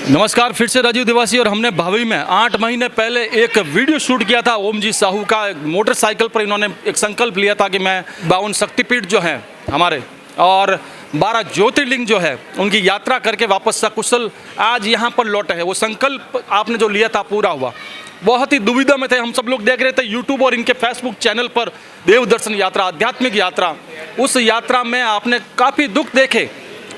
नमस्कार, फिर से राजीव देवासी। और हमने भावी में 8 महीने पहले एक वीडियो शूट किया था ओम जी साहू का। मोटरसाइकिल पर इन्होंने एक संकल्प लिया था कि मैं 52 शक्तिपीठ जो हैं हमारे और 12 ज्योतिर्लिंग जो है उनकी यात्रा करके वापस सकुशल आज यहाँ पर लौटे हैं। वो संकल्प आपने जो लिया था पूरा हुआ। बहुत ही दुविधा में थे हम सब लोग, देख रहे थे यूट्यूब और इनके फेसबुक चैनल पर देव दर्शन यात्रा, आध्यात्मिक यात्रा। उस यात्रा में आपने काफ़ी दुख देखे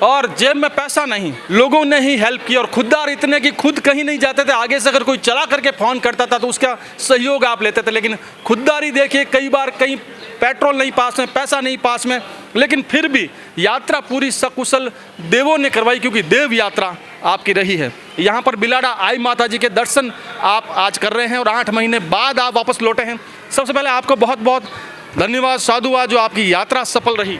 और जेब में पैसा नहीं, लोगों ने ही हेल्प की और खुददार इतने कि खुद कहीं नहीं जाते थे। आगे से अगर कोई चला करके फ़ोन करता था तो उसका सहयोग आप लेते थे, लेकिन खुददारी देखिए, कई बार कहीं पेट्रोल नहीं पास में, पैसा नहीं पास में, लेकिन फिर भी यात्रा पूरी सकुशल देवों ने करवाई, क्योंकि देव यात्रा आपकी रही है। यहाँ पर बिलाड़ा आई माता जी के दर्शन आप आज कर रहे हैं और 8 महीने बाद आप वापस लौटे हैं। सबसे पहले आपको बहुत बहुत धन्यवाद, साधुवाद, जो आपकी यात्रा सफल रही।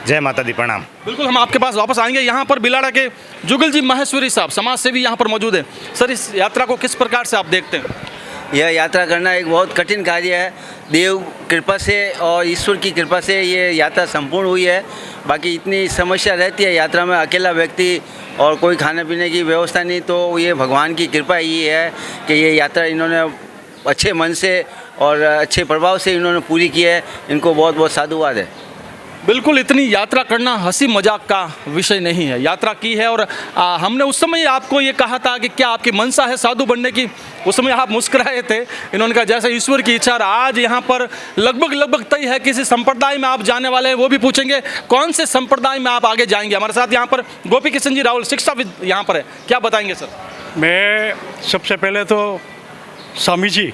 जय माता दी, प्रणाम। बिल्कुल, हम आपके पास वापस आएंगे। यहाँ पर बिलाड़ा के जुगल जी माहेश्वरी साहब समाज सेवी यहाँ पर मौजूद है। सर, इस यात्रा को किस प्रकार से आप देखते हैं? यह यात्रा करना एक बहुत कठिन कार्य है। देव कृपा से और ईश्वर की कृपा से ये यात्रा संपूर्ण हुई है। बाकी इतनी समस्या रहती है यात्रा में, अकेला व्यक्ति और कोई खाने पीने की व्यवस्था नहीं, तो ये भगवान की कृपा ही है कि ये यात्रा इन्होंने अच्छे मन से और अच्छे प्रभाव से इन्होंने पूरी की है। इनको बहुत बहुत साधुवाद है। बिल्कुल, इतनी यात्रा करना हंसी मजाक का विषय नहीं है। यात्रा की है और हमने उस समय आपको ये कहा था कि क्या आपकी मंशा है साधु बनने की। उस समय आप मुस्कुराए थे। इन्होंने कहा जैसे ईश्वर की इच्छा। आज यहाँ पर लगभग तय है किसी संप्रदाय में आप जाने वाले हैं। वो भी पूछेंगे कौन से संप्रदाय में आप आगे जाएंगे। हमारे साथ यहाँ पर गोपी किशन जी राहुल शिक्षाविद यहाँ पर है, क्या बताएंगे सर? मैं सबसे पहले तो स्वामी जी,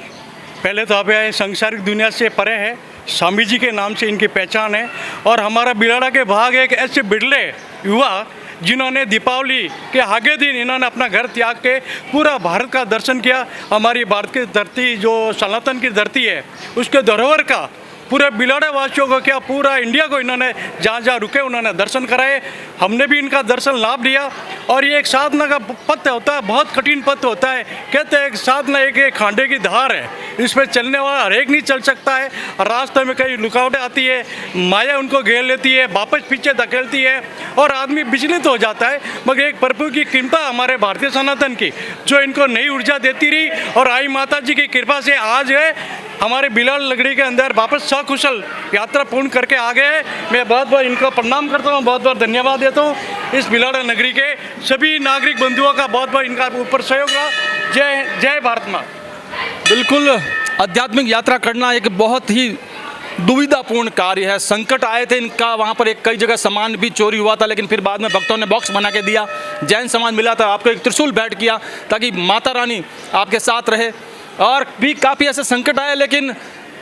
पहले तो आप सांसारिक दुनिया से परे है, स्वामी जी के नाम से इनकी पहचान है। और हमारा बिलाड़ा के भाग एक ऐसे बिरले युवा जिन्होंने दीपावली के आगे दिन इन्होंने अपना घर त्याग के पूरा भारत का दर्शन किया। हमारी भारत की धरती जो सनातन की धरती है उसके धरोहर का पूरे बिलाड़ा वासियों को क्या पूरा इंडिया को इन्होंने जहाँ जहाँ रुके उन्होंने दर्शन कराए। हमने भी इनका दर्शन लाभ लिया। और ये एक साधना का पथ होता है, बहुत कठिन पथ होता है। कहते हैं एक साधना एक खांडे की धार है, इस पर चलने वाला हर एक नहीं चल सकता है। रास्ते में कई रुकावटें आती है, माया उनको घेर लेती है, वापस पीछे धकेलती है और आदमी विचलित हो जाता है। मगर एक प्रभु की कृपा हमारे भारतीय सनातन की जो इनको नई ऊर्जा देती रही और आई माता जी की कृपा से आज है हमारे बिलाड़ लगड़ी के अंदर वापस सकुशल यात्रा पूर्ण करके आ गए। मैं बहुत बहुत इनको प्रणाम करता हूँ, बहुत बहुत धन्यवाद देता हूँ। इस बिलाड़ा नगरी के सभी नागरिक बंधुओं का बहुत बहुत इनका ऊपर सहयोग रहा। जय जय भारत माँ। बिल्कुल, आध्यात्मिक यात्रा करना एक बहुत ही दुविधापूर्ण कार्य है। संकट आए थे इनका, वहाँ पर एक कई जगह सामान भी चोरी हुआ था, लेकिन फिर बाद में भक्तों ने बॉक्स बना के दिया, जैन सामान मिला था, आपको एक त्रिशूल भेंट किया ताकि माता रानी आपके साथ रहे। और भी काफ़ी ऐसे संकट आए, लेकिन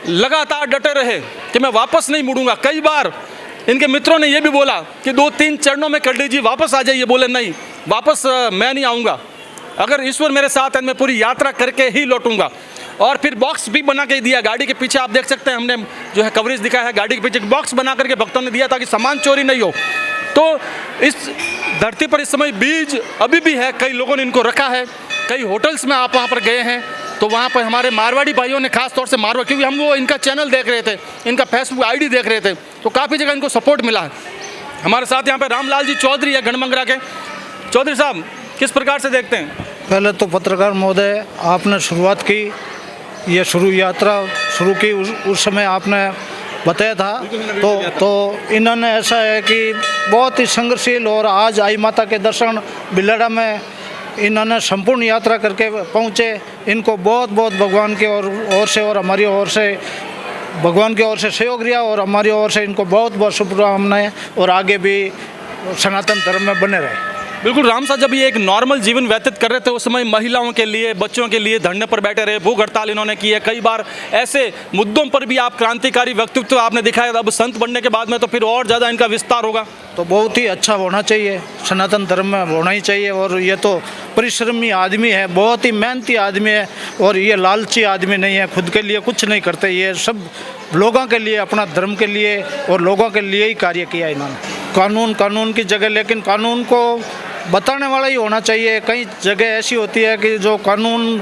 लगातार डटे रहे कि मैं वापस नहीं मुड़ूंगा। कई बार इनके मित्रों ने यह भी बोला कि 2-3 चरणों में कर लीजिए, वापस आ जाइए। बोले नहीं, वापस मैं नहीं आऊँगा, अगर ईश्वर मेरे साथ है मैं पूरी यात्रा करके ही लौटूंगा। और फिर बॉक्स भी बना के दिया। गाड़ी के पीछे आप देख सकते हैं, हमने जो है कवरेज दिखाया है, गाड़ी के पीछे बॉक्स बना करके भक्तों ने दिया ताकि सामान चोरी नहीं हो। तो इस धरती पर इस समय बीज अभी भी है, कई लोगों ने इनको रखा है। कई होटल्स में आप वहाँ पर गए हैं तो वहाँ पर हमारे मारवाड़ी भाइयों ने, खास तौर से मारवाड़, क्योंकि हम वो इनका चैनल देख रहे थे, इनका फेसबुक आईडी देख रहे थे, तो काफ़ी जगह इनको सपोर्ट मिला है। हमारे साथ यहाँ पे रामलाल जी चौधरी है गणमंगरा के। चौधरी साहब, किस प्रकार से देखते हैं? पहले तो पत्रकार महोदय, आपने शुरुआत की, ये यात्रा शुरू की उस समय आपने बताया था। तो इन्होंने ऐसा है कि बहुत ही संघर्षशील और आज आई माता के दर्शन बिलाड़ा में इन्होंने संपूर्ण यात्रा करके पहुँचे। इनको बहुत बहुत भगवान की ओर से और हमारी ओर से, भगवान की ओर से सहयोग दिया और हमारी ओर से इनको बहुत बहुत शुभकामनाएं और आगे भी सनातन धर्म में बने रहे। बिल्कुल, राम साहब जब ये एक नॉर्मल जीवन व्यतीत कर रहे थे उस समय महिलाओं के लिए, बच्चों के लिए धरने पर बैठे रहे, भूख हड़ताल इन्होंने की है। कई बार ऐसे मुद्दों पर भी आप क्रांतिकारी व्यक्तित्व आपने दिखाया। अब संत बनने के बाद में तो फिर और ज़्यादा इनका विस्तार होगा। तो बहुत ही अच्छा होना चाहिए, सनातन धर्म में होना ही चाहिए। और ये तो परिश्रमी आदमी है, बहुत ही मेहनती आदमी है और ये लालची आदमी नहीं है, खुद के लिए कुछ नहीं करते। ये सब लोगों के लिए, अपना धर्म के लिए और लोगों के लिए ही कार्य किया इन्होंने। कानून की जगह, लेकिन कानून को बताने वाला ही होना चाहिए। कई जगह ऐसी होती है कि जो कानून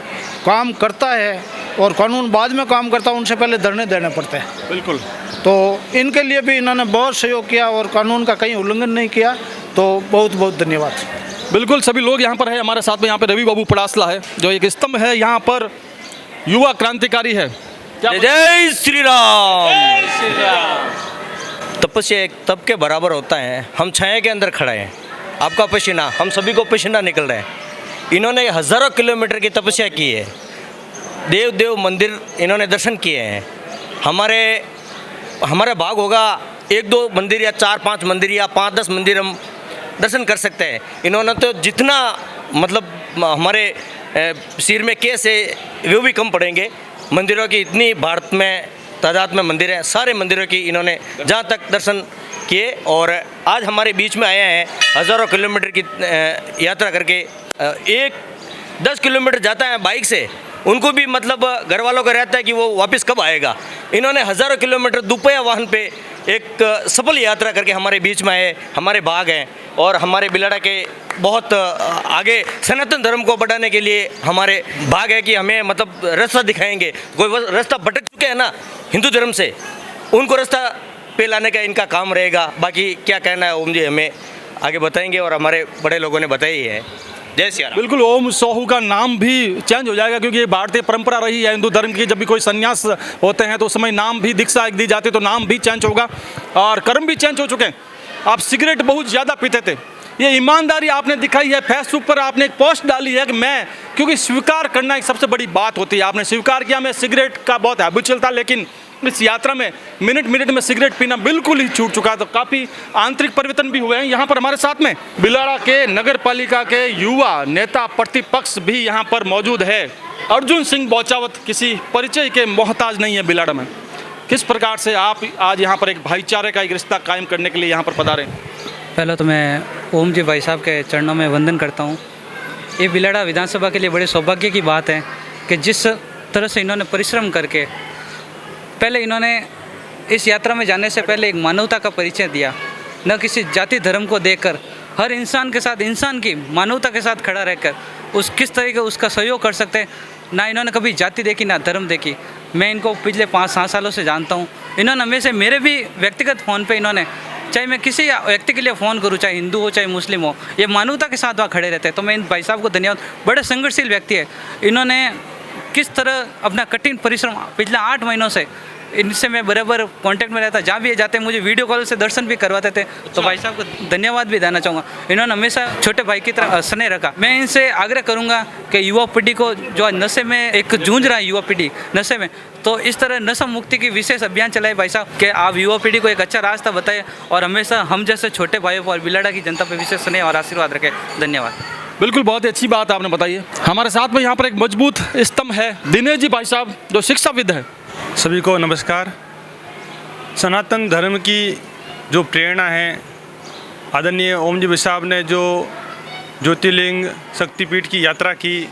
काम करता है और कानून बाद में काम करता है, उनसे पहले धरने देने पड़ते हैं। बिल्कुल, तो इनके लिए भी इन्होंने बहुत सहयोग किया और कानून का कहीं उल्लंघन नहीं किया। तो बहुत बहुत धन्यवाद। बिल्कुल सभी लोग यहाँ पर है। हमारे साथ में यहाँ पे रवि बाबू पड़ासला है जो एक स्तंभ है यहाँ पर, युवा क्रांतिकारी है। क्या जय श्री राम। तपस्या एक तप के बराबर होता है। हम छाया के अंदर खड़े हैं, आपका पसीना, हम सभी को पसीना निकल रहा है। इन्होंने हज़ारों किलोमीटर की तपस्या की है, देव देव मंदिर इन्होंने दर्शन किए हैं। हमारे भाग होगा 1-2 मंदिर या 4-5 मंदिर या 5-10 मंदिर हम दर्शन कर सकते हैं। इन्होंने तो जितना मतलब हमारे सिर में केस है वो भी कम पड़ेंगे। मंदिरों की इतनी भारत में तादाद में मंदिर है, सारे मंदिरों की इन्होंने जहाँ तक दर्शन किए और आज हमारे बीच में आए हैं। हज़ारों किलोमीटर की यात्रा करके, 10 किलोमीटर जाता है बाइक से, उनको भी मतलब घर वालों का रहता है कि वो वापस कब आएगा। इन्होंने हज़ारों किलोमीटर दुपहिया वाहन पे एक सफल यात्रा करके हमारे बीच में आए। हमारे बाग हैं और हमारे बिलाड़ा के बहुत आगे सनातन धर्म को बढ़ाने के लिए हमारे भाग है कि हमें मतलब रास्ता दिखाएंगे। कोई रास्ता भटक चुके हैं ना हिंदू धर्म से, उनको रास्ता पे लाने का इनका काम रहेगा। बाकी क्या कहना है ओम जी हमें आगे बताएंगे और हमारे बड़े लोगों ने बताई है। जय श्री राम। बिल्कुल, ओम साहू का नाम भी चेंज हो जाएगा क्योंकि ये भारतीय परंपरा रही है हिंदू धर्म की। जब भी कोई संन्यास होते हैं तो उस समय नाम भी दीक्षा दी जाती है, तो नाम भी चेंज होगा और कर्म भी चेंज हो चुके हैं। आप सिगरेट बहुत ज़्यादा पीते थे, ये ईमानदारी आपने दिखाई है। फेसबुक पर आपने एक पोस्ट डाली है कि मैं, क्योंकि स्वीकार करना एक सबसे बड़ी बात होती है, आपने स्वीकार किया मैं सिगरेट का बहुत हैबिचुअल था, लेकिन इस यात्रा में मिनट मिनट में सिगरेट पीना बिल्कुल ही छूट चुका। तो काफ़ी आंतरिक परिवर्तन भी हुए हैं। यहाँ पर हमारे साथ में बिलाड़ा के नगर पालिका के युवा नेता प्रतिपक्ष भी यहाँ पर मौजूद है। अर्जुन सिंह बौचावत किसी परिचय के मोहताज नहीं है बिलाड़ा में। किस प्रकार से आप आज यहाँ पर एक भाईचारे का एक रिश्ता कायम करने के लिए यहाँ पर पधारे? पहले तो मैं ओम जी भाई साहब के चरणों में वंदन करता हूँ। ये बिलाड़ा विधानसभा के लिए बड़े सौभाग्य की बात है कि जिस तरह से इन्होंने परिश्रम करके पहले इन्होंने इस यात्रा में जाने से पहले एक मानवता का परिचय दिया, न किसी जाति धर्म को देखकर हर इंसान के साथ, इंसान की मानवता के साथ खड़ा रहकर उस किस तरह का उसका सहयोग कर सकते हैं। ना इन्होंने कभी जाति देखी ना धर्म देखी। मैं इनको पिछले 5-7 सालों से जानता हूँ। इन्होंने हमेशा मेरे भी व्यक्तिगत फ़ोन पे इन्होंने, चाहे मैं किसी व्यक्ति के लिए फ़ोन करूँ, चाहे हिंदू हो चाहे मुस्लिम हो, ये मानवता के साथ वहाँ खड़े रहते हैं। तो मैं इन भाई साहब को धन्यवाद। बड़े संघर्षशील व्यक्ति है। इन्होंने किस तरह अपना कठिन परिश्रम पिछले 8 महीनों से, इनसे मैं बराबर कांटेक्ट में रहता, जहाँ भी ये जाते मुझे वीडियो कॉल से दर्शन भी करवाते थे। तो भाई साहब को धन्यवाद भी देना चाहूँगा। इन्होंने हमेशा छोटे भाई की तरह स्नेह रखा। मैं इनसे आग्रह करूँगा कि युवा पीढ़ी को जो आज नशे में एक जूझ रहा है, युवा पीढ़ी नशे में, तो इस तरह नशा मुक्ति की विशेष अभियान चलाए भाई साहब कि आप युवा पीढ़ी को एक अच्छा रास्ता बताएं और हमेशा हम जैसे छोटे भाइयों पर और बिलाड़ा की जनता पर विशेष स्नेह और आशीर्वाद रखें। धन्यवाद। बिल्कुल, बहुत ही अच्छी बात आपने बताई है। हमारे साथ में यहाँ पर एक मजबूत स्तंभ है, दिनेश जी भाई साहब जो शिक्षाविद है। सभी को नमस्कार। सनातन धर्म की जो प्रेरणा है, आदरणीय ओम जी भाई साहब ने जो ज्योतिर्लिंग शक्तिपीठ की यात्रा की,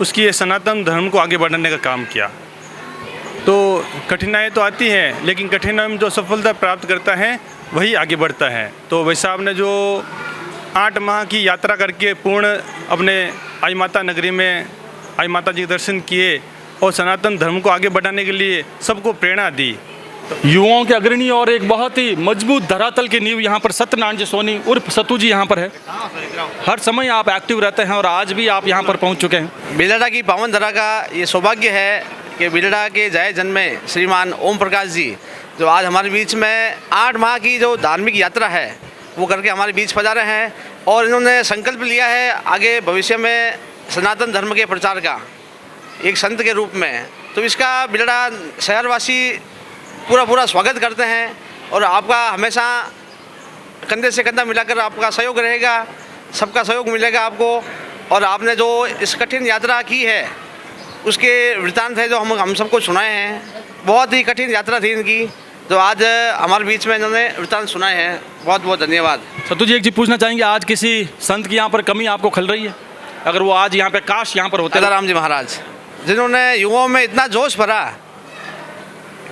उसकी ये सनातन धर्म को आगे बढ़ाने का काम किया। तो कठिनाई तो आती हैं, लेकिन कठिनाई में जो सफलता प्राप्त करता है वही आगे बढ़ता है। तो भाई साहब ने जो 8 माह की यात्रा करके पूर्ण अपने आई माता नगरी में आई माता जी के दर्शन किए और सनातन धर्म को आगे बढ़ाने के लिए सबको प्रेरणा दी। युवाओं के अग्रणी और एक बहुत ही मजबूत धरातल की नींव यहाँ पर सत्यनारायण जी सोनी उर्फ सतू जी यहाँ पर है। हर समय आप एक्टिव रहते हैं और आज भी आप यहाँ पर पहुँच चुके हैं। बिलाड़ा की पावन धरा का ये सौभाग्य है कि बिलाड़ा के जय जन्मे श्रीमान ओम प्रकाश जी जो आज हमारे बीच में 8 माह की जो धार्मिक यात्रा है वो करके हमारे बीच पधारे हैं और इन्होंने संकल्प लिया है आगे भविष्य में सनातन धर्म के प्रचार का एक संत के रूप में। तो इसका बिलाड़ा शहरवासी पूरा स्वागत करते हैं और आपका हमेशा कंधे से कंधा मिलाकर आपका सहयोग रहेगा, सबका सहयोग मिलेगा आपको। और आपने जो इस कठिन यात्रा की है उसके वृत्तांत है जो हम सबको सुनाए हैं। बहुत ही कठिन यात्रा थी इनकी, तो आज हमारे बीच में इन्होंने वृत्तांत सुनाए हैं। बहुत बहुत धन्यवाद। सतू जी, एक चीज़ पूछना चाहेंगे, आज किसी संत की यहाँ पर कमी आपको खल रही है? अगर वो आज यहाँ पे काश यहाँ पर होते। राम जी महाराज जिन्होंने युवाओं में इतना जोश भरा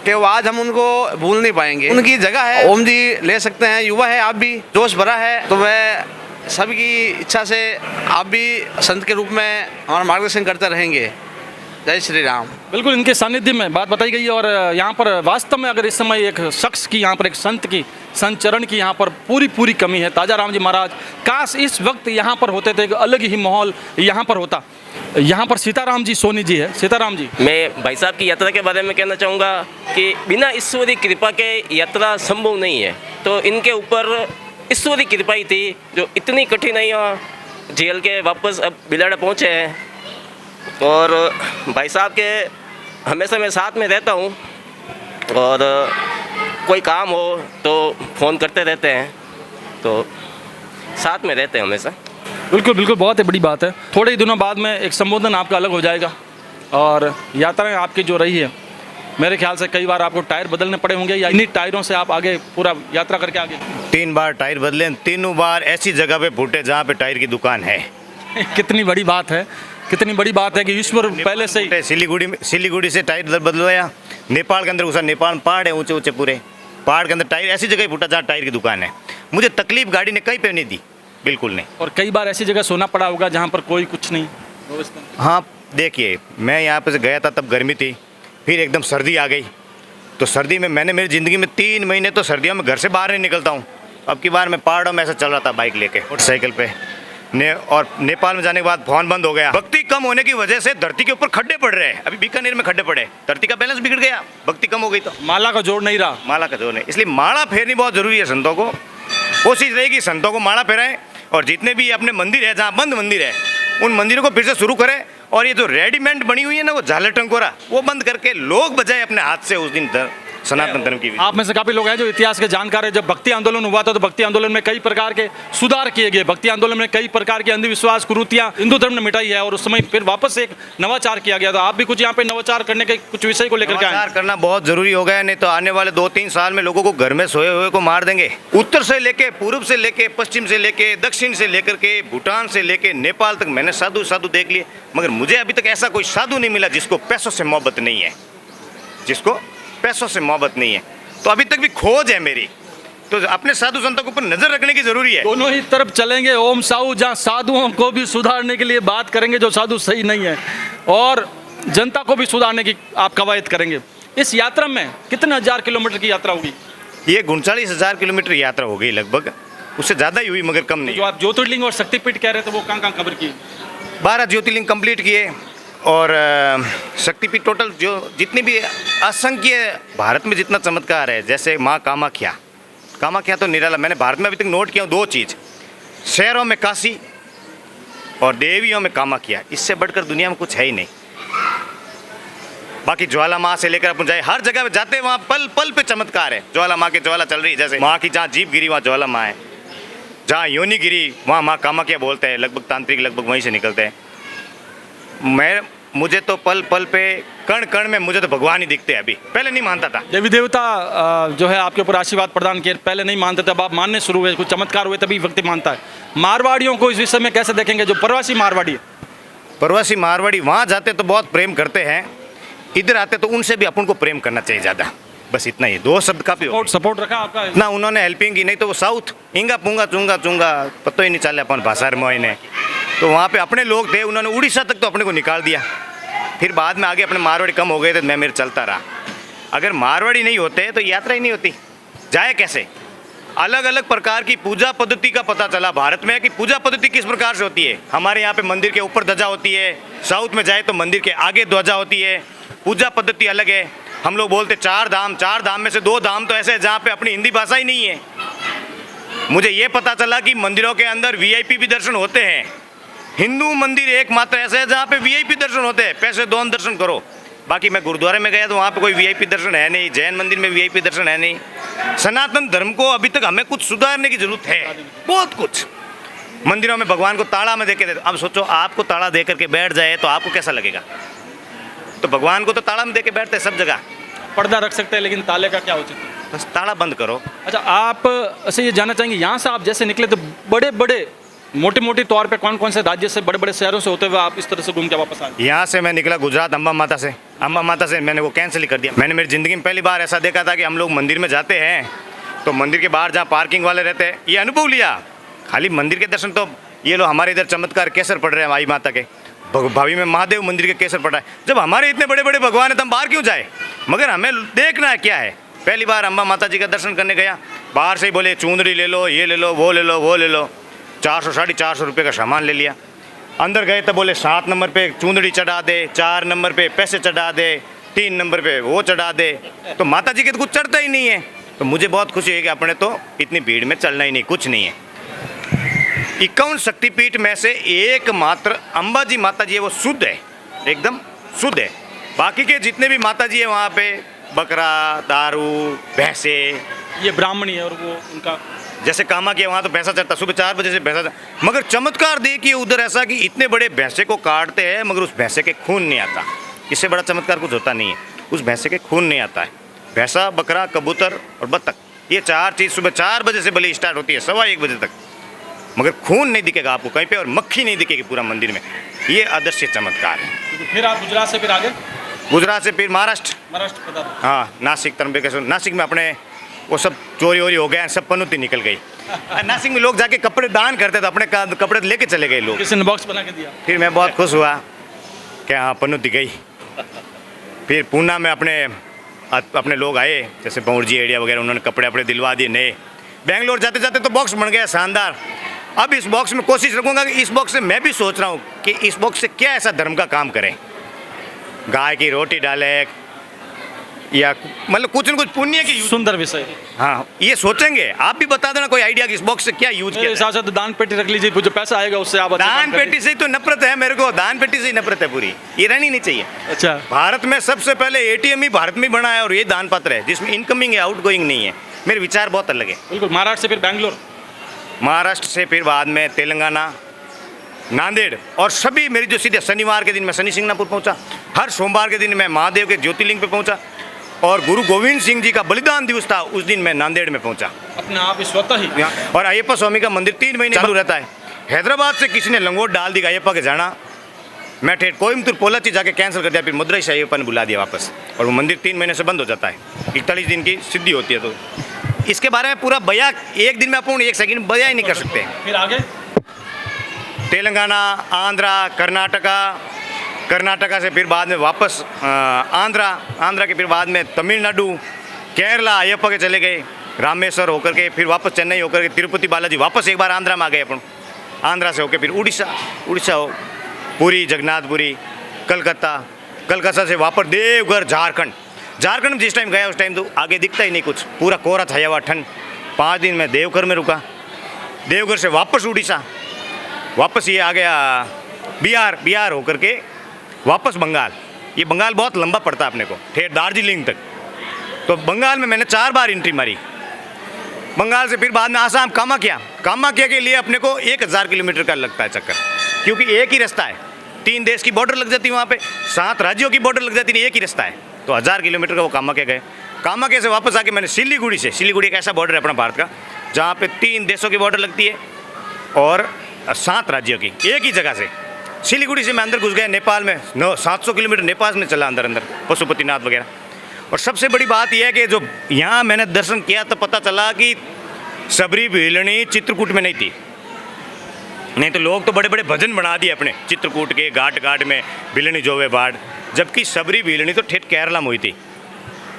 कि वो आज हम उनको भूल नहीं पाएंगे। उनकी जगह है, ओम जी ले सकते हैं। युवा है आप भी, जोश भरा है, तो मैं सबकी इच्छा से आप भी संत के रूप में हमारा मार्गदर्शन करते रहेंगे। जय श्री राम। बिल्कुल इनके सानिध्य में बात बताई गई है और यहाँ पर वास्तव में अगर इस समय एक शख्स की, यहाँ पर एक संत की, संत चरण की यहाँ पर पूरी कमी है। ताजा राम जी महाराज काश इस वक्त यहाँ पर होते थे, एक अलग ही माहौल यहाँ पर होता। यहाँ पर सीताराम जी सोनी जी है। सीताराम जी, मैं भाई साहब की यात्रा के बारे में कहना चाहूँगा कि बिना ईश्वरी कृपा के यात्रा संभव नहीं है। तो इनके ऊपर ईश्वरी कृपा ही थी जो इतनी कठिनाइयाँ झेल के वापस अब बिलाड़ा पहुँचे हैं। और भाई साहब के हमेशा मैं साथ में रहता हूँ और कोई काम हो तो फ़ोन करते रहते हैं, तो साथ में रहते हैं हमेशा। बिल्कुल बहुत ही बड़ी बात है। थोड़े ही दिनों बाद में एक संबोधन आपका अलग हो जाएगा और यात्राएं आपकी जो रही है, मेरे ख्याल से कई बार आपको टायर बदलने पड़े होंगे या इन्हीं टायरों से आप आगे पूरा यात्रा करके आगे? 3 बार टायर बदले, तीनों बार ऐसी जगह पे फूटे जहाँ पे टायर की दुकान है। कितनी बड़ी बात है, कितनी बड़ी बात है कि ईश्वर पहले से ही। सिलीगुड़ी से टायर बदलवाया, नेपाल के अंदर घुसा, नेपाल में पहाड़ है ऊंचे ऊंचे, पूरे पहाड़ के अंदर टायर ऐसी जगह फूटा जहाँ टायर की दुकान है। मुझे तकलीफ गाड़ी ने कहीं पे नहीं दी, बिल्कुल नहीं। और कई बार ऐसी जगह सोना पड़ा होगा जहाँ पर कोई कुछ नहीं। हाँ देखिए, मैं यहाँ पे से गया था तब गर्मी थी, फिर एकदम सर्दी आ गई। तो सर्दी में मैंने मेरी ज़िंदगी में 3 महीने तो सर्दियों में घर से बाहर नहीं निकलता हूँ। अब की बार मैं पहाड़ों में ऐसा चल रहा था बाइक लेके, मोटरसाइकिल पे और नेपाल में जाने के बाद फोन बंद हो गया। भक्ति कम होने की वजह से धरती के ऊपर खड्डे पड़ रहे हैं। अभी बीकानेर में खड्डे पड़े, धरती का बैलेंस बिगड़ गया, भक्ति कम हो गई। तो माला का जोड़ नहीं रहा, माला का जोड़ नहीं, इसलिए माला फेरनी बहुत ज़रूरी है। संतों को कोशिश रहेगी संतों को माला फेराएं और जितने भी अपने मंदिर है, जहाँ बंद मंदिर है, उन मंदिरों को फिर से शुरू करें। और ये जो रेडीमेड बनी हुई है ना, वो झालर टंकोरा, वो बंद करके लोग बजाए अपने हाथ से उस दिन सनातन धर्म की। आप में से काफ़ी लोग हैं जो इतिहास के जानकार है। जब भक्ति आंदोलन हुआ था तो भक्ति आंदोलन में कई प्रकार के सुधार किए गए। भक्ति आंदोलन में कई प्रकार के अंधविश्वास, कुरीतियां हिंदू धर्म ने मिटाई है और उस समय फिर वापस एक नवाचार किया गया। तो आप भी कुछ यहाँ पे नवाचार करने के कुछ विषय को लेकर के आए? नवाचार करना बहुत जरूरी हो गया, नहीं तो आने वाले 2-3 साल में लोगों को घर में सोए हुए को मार देंगे। उत्तर से लेके, पूर्व से लेके, पश्चिम से लेके, दक्षिण से लेकर के, भूटान से लेके नेपाल तक मैंने साधु देख लिए, मगर मुझे अभी तक ऐसा कोई साधु नहीं मिला जिसको पैसों से मोहब्बत नहीं है, जिसको पैसों से मोहब्बत नहीं है। तो अभी तक भी खोज है मेरी, तो अपने साधु संतों के ऊपर नजर रखने की जरूरी है। दोनों ही तरफ चलेंगे ओम साहू, जहाँ साधुओं को भी सुधारने के लिए बात करेंगे जो साधु सही नहीं है और जनता को भी सुधारने की आप कवायद करेंगे। इस यात्रा में कितने हजार किलोमीटर की यात्रा होगी? ये 39,000 किलोमीटर यात्रा हो गई लगभग, उससे ज़्यादा ही हुई मगर कम नहीं। जो आप ज्योतिर्लिंग और शक्तिपीठ कह रहे थे वो कहाँ कवर किए? 12 ज्योतिर्लिंग कंप्लीट किए और शक्तिपीठ टोटल जो जितनी भी असंख्य भारत में जितना चमत्कार है, जैसे माँ कामाख्या तो निराला। मैंने भारत में अभी तक नोट किया 2 चीज़, शहरों में काशी और देवियों में कामाख्या, इससे बढ़कर दुनिया में कुछ है ही नहीं। बाकी ज्वाला माँ से लेकर अपन जाए हर जगह जाते हैं, वहाँ पल पल पे चमत्कार है। ज्वाला माँ की ज्वाला चल रही, जैसे माँ की जहाँ जीभ गिरी वहाँ ज्वाला माँ है, जहाँ योनि गिरी वहाँ माँ कामाख्या बोलते हैं। लगभग तांत्रिक लगभग वहीं से निकलते हैं। मुझे तो पल पल पे, कण कण में मुझे तो भगवान ही दिखते हैं। अभी पहले नहीं मानता था, देवी देवता जो है आपके ऊपर आशीर्वाद प्रदान किए, पहले नहीं मानते थे, अब आप मानने शुरू हुए, कुछ चमत्कार हुए तभी व्यक्ति मानता है। मारवाड़ियों को इस विषय में कैसे देखेंगे, जो प्रवासी मारवाड़ी वहाँ जाते तो बहुत प्रेम करते हैं, इधर आते तो उनसे भी अपन को प्रेम करना चाहिए ज़्यादा, बस इतना ही। 2 शब्द काफ़ी हो। सपोर्ट रखा आपका ना उन्होंने हेल्पिंग की, नहीं तो वो साउथ इंगा पुंगा चुंगा चुंगा पता ही नहीं चले अपन भाषा में। तो वहाँ पे अपने लोग थे, उन्होंने उड़ीसा तक तो अपने को निकाल दिया। फिर बाद में आगे अपने मारवाड़ी कम हो गए थे, मैं मेरे चलता रहा। अगर मारवाड़ी नहीं होते तो यात्रा ही नहीं होती, जाए कैसे? अलग अलग प्रकार की पूजा पद्धति का पता चला भारत में कि पूजा पद्धति किस प्रकार से होती है। हमारे यहाँ पे मंदिर के ऊपर ध्वजा होती है, साउथ में जाए तो मंदिर के आगे ध्वजा होती है, पूजा पद्धति अलग है। हम लोग बोलते 4 धाम में से 2 धाम तो ऐसे हैं जहाँ पे अपनी हिंदी भाषा ही नहीं है। मुझे ये पता चला कि मंदिरों के अंदर VIP भी दर्शन होते हैं। हिंदू मंदिर एकमात्र ऐसा है जहाँ पे VIP दर्शन होते हैं, पैसे दो दर्शन करो। बाकी मैं गुरुद्वारे में गया तो वहाँ पे कोई VIP दर्शन है नहीं, जैन मंदिर में VIP दर्शन है नहीं। सनातन धर्म को अभी तक हमें कुछ सुधारने की जरूरत है, बहुत कुछ। मंदिरों में भगवान को ताला में देके देते, अब सोचो आपको ताला दे करके बैठ जाए तो आपको कैसा लगेगा? तो भगवान को तो ताला में देके बैठते हैं सब जगह। पर्दा रख सकते हैं लेकिन ताले का क्या उचित है? बस ताला बंद करो। अच्छा, आप ऐसे ये जानना चाहेंगे, यहाँ से आप जैसे निकले तो बड़े मोटे तौर पे कौन से राज्य से, बड़े शहरों से होते हुए आप इस तरह से घूम के वापस आए? यहाँ से मैं निकला गुजरात अम्बा माता से मैंने वो कैंसिल ही कर दिया। मैंने मेरी ज़िंदगी में पहली बार ऐसा देखा था कि हम लोग मंदिर में जाते हैं तो मंदिर के बाहर जहाँ पार्किंग वाले रहते हैं, ये अनुभव लिया। खाली मंदिर के दर्शन तो ये लो हमारे इधर चमत्कार केसर पड़ रहे हैं माई माता के, भावी में महादेव मंदिर के केसर पटा है। जब हमारे इतने बड़े बड़े भगवान हैं तो हम बाहर क्यों जाए? मगर हमें देखना है क्या है। पहली बार अम्बा माता जी का दर्शन करने गया, बाहर से ही बोले चुंदड़ी ले लो, ये ले लो, वो ले लो, वो ले लो। 400 साढ़े 400 रुपये का सामान ले लिया। अंदर गए तो बोले 7 नंबर पे चुंदड़ी चढ़ा दे, 4 नंबर पे पैसे चढ़ा दे, 3 नंबर पे वो चढ़ा दे। तो माता जी के तो कुछ चढ़ता ही नहीं है। तो मुझे बहुत खुशी है कि अपने तो इतनी भीड़ में चलना ही नहीं, कुछ नहीं है। 51 शक्तिपीठ में से एकमात्र अंबाजी माता जी है, वो शुद्ध है, एकदम शुद्ध है। बाकी के जितने भी माता जी है वहाँ पे बकरा, दारू, भैंसे, ये ब्राह्मणी है और वो उनका जैसे कामा किया वहाँ तो भैंसा चढ़ता, सुबह 4 बजे से भैंसा। मगर चमत्कार देखिए उधर ऐसा कि इतने बड़े भैंसे को काटते हैं मगर उस भैंसे के खून नहीं आता। इससे बड़ा चमत्कार कुछ होता नहीं है। उस भैंसे के खून नहीं आता है। भैंसा, बकरा, कबूतर और बत्तख, ये 4 चीज़ सुबह 4 बजे से बलि स्टार्ट होती है 1:15 बजे तक, मगर खून नहीं दिखेगा आपको कहीं पे और मक्खी नहीं दिखेगी पूरा मंदिर में। ये अदृश्य चमत्कार है। फिर आप गुजरात से फिर आगे गुजरात से फिर महाराष्ट्र, पता हाँ नासिक, त्र्यंबकेश्वर। नासिक में अपने वो सब चोरी वोरी हो गया, सब पनौती निकल गई। नासिक में लोग जाके कपड़े दान करते थे, अपने कपड़े लेके चले गए लोग। किसी ने बॉक्स बना के दिया। फिर मैं बहुत खुश हुआ कि हाँ पनौती गई। फिर पूना में अपने लोग आए, जैसे पौर जी एरिया वगैरह, उन्होंने कपड़े अपने दिलवा दिए नए। बेंगलोर जाते जाते तो बॉक्स बन गया शानदार। अब इस बॉक्स में कोशिश रखूँगा कि इस बॉक्स से मैं भी सोच रहा हूँ कि इस बॉक्स से क्या ऐसा धर्म का काम करें, गाय की रोटी डाले या मतलब कुछ न कुछ पुण्य की। सुंदर विषय। हाँ ये सोचेंगे। आप भी बता देना कोई आइडिया कि इस बॉक्स से क्या यूज मेरे किया। हिसाब से तो दान पेटी रख लीजिए, जो पैसा आएगा उससे आप अच्छा काम दान कर पेटी से ही तो नफरत है मेरे को, दान पेटी से ही नफरत है पूरी। ये रहनी नहीं चाहिए। अच्छा, भारत में सबसे पहले एटीएम ही भारत में बना है और ये दान पात्र है जिसमें इनकमिंग है, आउटगोइंग नहीं है। मेरे विचार बहुत अलग है। बिल्कुल। महाराष्ट्र से फिर बैंगलोर, महाराष्ट्र से फिर बाद में तेलंगाना, नांदेड़, और सभी मेरी जो सीधे शनिवार के दिन मैं शनि सिंगनापुर पहुंचा, हर सोमवार के दिन मैं महादेव के ज्योतिर्लिंग पे पहुंचा, और गुरु गोविंद सिंह जी का बलिदान दिवस था उस दिन मैं नांदेड़ में पहुंचा अपने आप ही स्वतः ही। और अयप्पा स्वामी का मंदिर 3 महीने चालू रहता है। हैदराबाद से किसी ने लंगोट डाल दी अयप्पा के जाना, मैं ठेठ कोयम्बतूर पोलाची जाके कैंसिल कर दिया, फिर मदुरई से अयप्पा ने बुला दिया वापस, और वो मंदिर 3 महीने से बंद हो जाता है। 41 दिन की सिद्धि होती है। तो इसके बारे में पूरा बया एक दिन में अपन 1 सेकंड बया ही नहीं कर सकते। फिर आगे तेलंगाना, आंध्रा, कर्नाटका से फिर बाद में वापस आंध्रा के फिर बाद में तमिलनाडु, केरला अयप्पा के चले गए, रामेश्वर होकर के फिर वापस चेन्नई होकर के तिरुपति बालाजी, वापस एक बार आंध्रा में आ गए अपन। आंध्रा से होकर फिर उड़ीसा हो, पुरी, जगन्नाथपुरी, कलकत्ता से वापस देवघर, झारखंड में जिस टाइम गया उस टाइम तो आगे दिखता ही नहीं कुछ, पूरा कोहरा छाया हुआ, ठंड। 5 दिन मैं देवघर में रुका। देवघर से वापस उड़ीसा, वापस ये आ गया बिहार होकर के वापस बंगाल। ये बंगाल बहुत लंबा पड़ता है अपने को, ठेठ दार्जिलिंग तक। तो बंगाल में मैंने 4 बार एंट्री मारी। बंगाल से फिर बाद में आसाम, कामाख्या के लिए अपने को 1000 किलोमीटर का लगता है चक्कर, क्योंकि एक ही रास्ता है। 3 देश की बॉर्डर लग जाती है वहाँ पे, 7 राज्यों की बॉर्डर लग जाती है, एक ही रास्ता है। तो 1000 किलोमीटर का वो कामाख्या गए। कामाख्या से वापस आके मैंने सिलीगुड़ी एक ऐसा बॉर्डर है अपना भारत का जहाँ पे 3 देशों की बॉर्डर लगती है और 7 राज्यों की, एक ही जगह से। सिलीगुड़ी से मैं अंदर घुस गया नेपाल में, 700 किलोमीटर नेपाल में चला अंदर पशुपतिनाथ वगैरह। और सबसे बड़ी बात यह है कि जो यहाँ मैंने दर्शन किया तो पता चला कि सबरी भीलनी चित्रकूट में नहीं थी। नहीं तो लोग तो बड़े बड़े भजन बना दिए अपने चित्रकूट के घाट में, भीलनी जोवे बाढ़, जबकि सबरी भीलनी तो ठेठ केरला में हुई थी।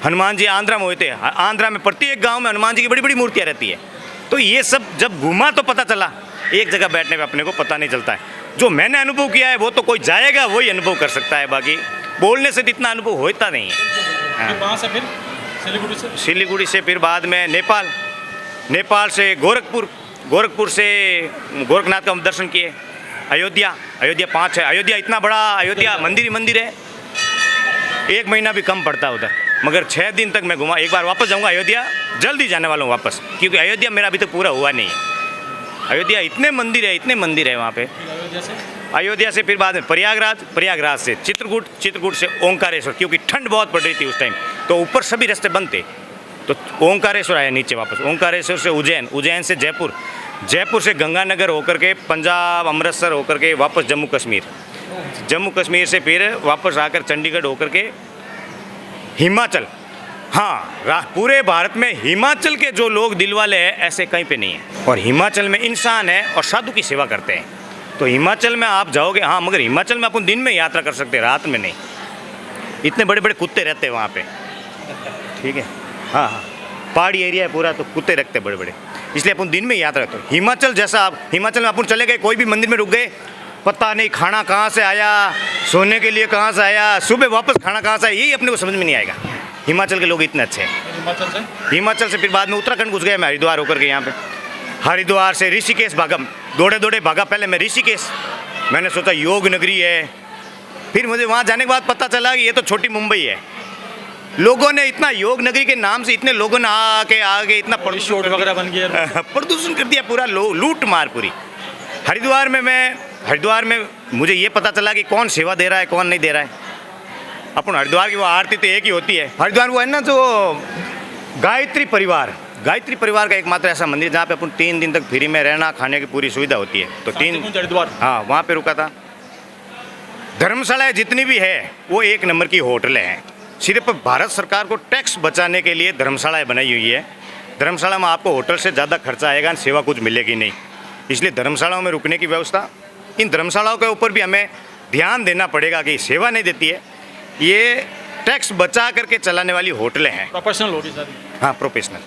हनुमान जी आंध्रा में हुए थे। आंध्रा में प्रत्येक गाँव में हनुमान जी की बड़ी बड़ी मूर्तियाँ रहती है। तो ये सब जब घूमा तो पता चला, एक जगह बैठने पे अपने को पता नहीं चलता है। जो मैंने अनुभव किया है वो तो कोई जाएगा वही अनुभव कर सकता है, बाकी बोलने से इतना अनुभव होता नहीं है। वहाँ से फिर सिलीगुड़ी से फिर बाद में नेपाल से गोरखपुर से गोरखनाथ का दर्शन किए। अयोध्या 5 है। अयोध्या इतना बड़ा, अयोध्या मंदिर है, 1 महीना भी कम पड़ता है उधर, मगर 6 दिन तक मैं घुमा। एक बार वापस जाऊँगा अयोध्या, जल्दी जाने वाला हूँ वापस, क्योंकि अयोध्या मेरा अभी तक पूरा हुआ नहीं है। अयोध्या इतने मंदिर है वहाँ पे। अयोध्या से फिर बाद में प्रयागराज से चित्रकूट से ओंकारेश्वर, क्योंकि ठंड बहुत पड़ रही थी उस टाइम, तो ऊपर सभी रास्ते बंद थे, तो ओंकारेश्वर आया नीचे वापस। ओंकारेश्वर से उज्जैन से जयपुर से गंगानगर होकर के पंजाब, अमृतसर होकर के वापस जम्मू कश्मीर से फिर वापस आकर चंडीगढ़ होकर के हिमाचल। हाँ, पूरे भारत में हिमाचल के जो लोग दिल वाले हैं ऐसे कहीं पे नहीं है। और हिमाचल में इंसान है और साधु की सेवा करते हैं। तो हिमाचल में आप जाओगे, हाँ, मगर हिमाचल में अपन दिन में यात्रा कर सकते हैं, रात में नहीं। इतने बड़े बड़े कुत्ते रहते हैं वहाँ पे, ठीक है। हाँ हाँ, पहाड़ी एरिया है पूरा, तो कुत्ते रखते हैं बड़े बड़े, इसलिए अपन दिन में यात्रा करते हैं। हिमाचल जैसा, आप हिमाचल में अपन चले गए, कोई भी मंदिर में रुक गए, पता नहीं खाना कहाँ से आया, सोने के लिए कहाँ से आया, सुबह वापस खाना कहाँ से आया, यही अपने को समझ में नहीं आएगा। हिमाचल के लोग इतने अच्छे हैं। हिमाचल से फिर बाद में उत्तराखंड घुस गए, मैं हरिद्वार होकर के यहाँ पे, हरिद्वार से ऋषिकेश भागा, दौड़े दौड़े भागा पहले मैं ऋषिकेश, मैंने सोचा योग नगरी है, फिर मुझे वहाँ जाने के बाद पता चला कि ये तो छोटी मुंबई है। लोगों ने इतना योग नगरी के नाम से, इतने लोगों ने आके इतना शोट वगैरह बन गया, प्रदूषण कर दिया पूरा, लूट मार पूरी। हरिद्वार में मुझे ये पता चला कि कौन सेवा दे रहा है, कौन नहीं दे रहा है। अपन हरिद्वार की वो आरती तो एक ही होती है। हरिद्वार वो है ना, जो गायत्री परिवार का एकमात्र ऐसा मंदिर जहाँ पे अपन 3 दिन तक फ्री में रहना खाने की पूरी सुविधा होती है। तो 3 हरिद्वार, हाँ, वहाँ पे रुका था। धर्मशालाएं जितनी भी है वो 1 नंबर की होटलें हैं। सिर्फ भारत सरकार को टैक्स बचाने के लिए धर्मशालाएं बनाई हुई है। धर्मशाला में आपको होटल से ज़्यादा खर्चा आएगा, सेवा कुछ मिलेगी नहीं, इसलिए धर्मशालाओं में रुकने की व्यवस्था, इन धर्मशालाओं के ऊपर भी हमें ध्यान देना पड़ेगा कि सेवा नहीं देती है, ये टैक्स बचा करके चलाने वाली होटलें हैं। प्रोफेशनल होगी सारी। हाँ, प्रोफेशनल।